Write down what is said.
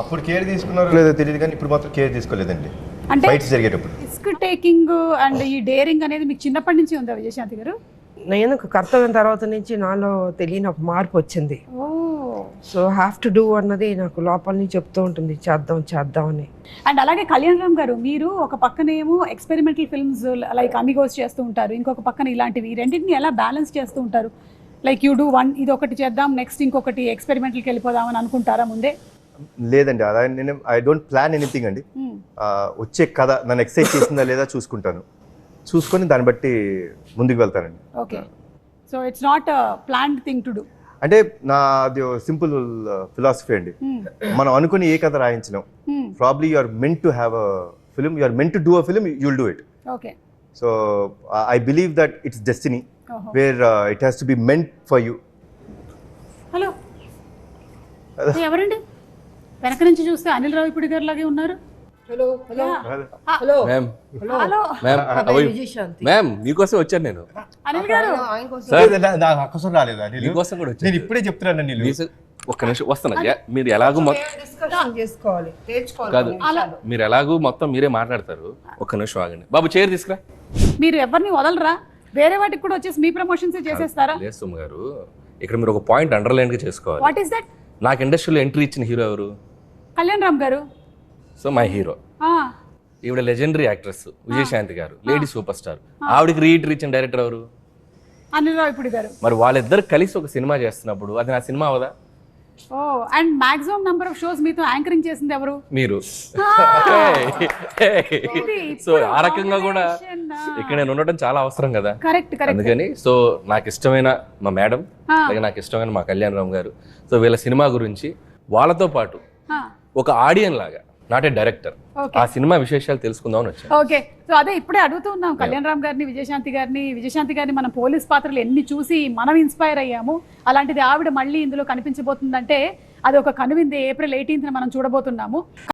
అప్పుడు కేర్ తీసుకున్నారో లేదో తెలియదు కానీ ఇప్పుడు మాత్రం కేర్ తీసుకోలేదండి. అంటే ఫైట్స్ జరిగేటప్పుడు రిస్క్ టేకింగ్ అండ్ ఈ డేరింగ్ అనేది మీకు చిన్నప్పటి నుంచి ఉందా విజయశాంతి గారు? నేను కర్తవ్యం తర్వాత నుంచి నాలో తెలియని ఒక మార్పు వచ్చింది. ఓ, సో హ్యావ్ టు డూ అన్నది నాకు లోపల నుంచి చెప్తూ ఉంటుంది, చేద్దాం అని. అండ్ అలాగే కళ్యాణ్ రామ్ గారు, మీరు ఒక పక్కనేమో ఎక్స్పెరిమెంటల్ ఫిల్మ్స్ లైక్ అమిగోస్ చేస్తూ ఉంటారు, ఇంకొక పక్కన ఇలాంటివి, రెండింటిని ఎలా బ్యాలెన్స్ చేస్తూ ఉంటారు? లైక్ యూ డూ వన్, ఇది ఒకటి చేద్దాం, నెక్స్ట్ ఇంకొకటి ఎక్స్పెరిమెంటల్కి వెళ్ళిపోదాం అని అనుకుంటారా ముందే? లేదండి, అలా నేను ఐ డోంట్ ప్లాన్ ఎనీథింగ్ అండి. వచ్చే కథ నన్ను ఎక్సైట్ చేసిందా లేదా చూసుకుంటాను, చూసుకొని దాన్ని బట్టి ముందుకు వెళ్తానండి. Okay, so it's not planned thing to do. అంటే నాది సింపుల్ ఫిలాసఫీ అండి. మనం అనుకుని ఏ కథ రాయించలేం. Probably you are meant to have a film, you are meant to do a film, you will do it. Okay, so I believe that it's destiny where it has to be meant for you. Hello, ఎవరండి? వెనక నుంచి చూస్తే అనిల్ రావిపూడి గారు లాగే ఉన్నారు. Hello ma'am hello ma'am మీకోసం వచ్చాను నేను. అనిల్ గారు, నాకు అక్కసం రాలేదా? మీకోసం కూడా వచ్చాను. నేను ఇప్పుడే చెప్తున్నాను నీళ్ళు. ఒక్క నిమిషం వస్తాను. మీరు ఎలాగూ చేసుకోవాలి, కాదు, మీరు ఎలాగూ మొత్తం మీరే మాట్లాడతారు. ఒక్క నిమిషం ఆగండి బాబు, చైర్ తీసుకురా. మీరు ఎవరిని వదలరా? వేరే వాటికి కూడా వచ్చేసి మీ ప్రమోషన్స్ చేసేస్తారా? లేదు సుమ గారు, ఇక్కడ మీరు ఒక పాయింట్ అండర్లైన్ గా చేసుకోవాలి. What is that? నాకు ఇండస్ట్రీలో ఎంట్రీ ఇచ్చిన హీరో ఎవరు? కళ్యాణ్ రామ్ గారు. So my hero. ఆ, ఈవిడ లెజెండరీ యాక్ట్రెస్ విజయశాంతి గారు, లేడీ సూపర్ స్టార్. ఆవిడకి రీఎంట్రీ ఇచ్చిన డైరెక్టర్ ఎవరు? అనిల్ రావిపూడి గారు. మరి వాళ్ళిద్దరు కలిసి ఒక సినిమా చేస్తున్నప్పుడు అది నా సినిమా అవదా? Oh, and maximum number of shows మీతో యాంకరింగ్ చేసింది ఎవరు? మీరు. సో ఆ రకంగా కూడా ఇక్కడ నేను ఉండటం చాలా అవసరం కదా. Correct correct. అందుకని సో నాకు ఇష్టమైన మా మేడం, అలాగే నాకు ఇష్టమైన మా కళ్యాణ్ రామ్ గారు, సో వీళ్ళ సినిమా గురించి వాళ్ళతో పాటు ఒక ఆడియన్ లాగా, నాట్ ఏ డైరెక్టర్, ఆ సినిమా విశేషాలు తెలుసుకుందామని వచ్చాను. ఓకే, సో అదే ఇప్పుడే అడుగుతూ ఉన్నాం కళ్యాణ్ రామ్ గారిని, విజయశాంతి గారిని మనం పోలీస్ పాత్రలు ఎన్ని చూసి మనం ఇన్స్పైర్ అయ్యాము. అలాంటిది ఆవిడ మళ్ళీ ఇందులో కనిపించబోతుందంటే అది ఒక కనువిందే. ఏప్రిల్ 18న మనం చూడబోతున్నాము.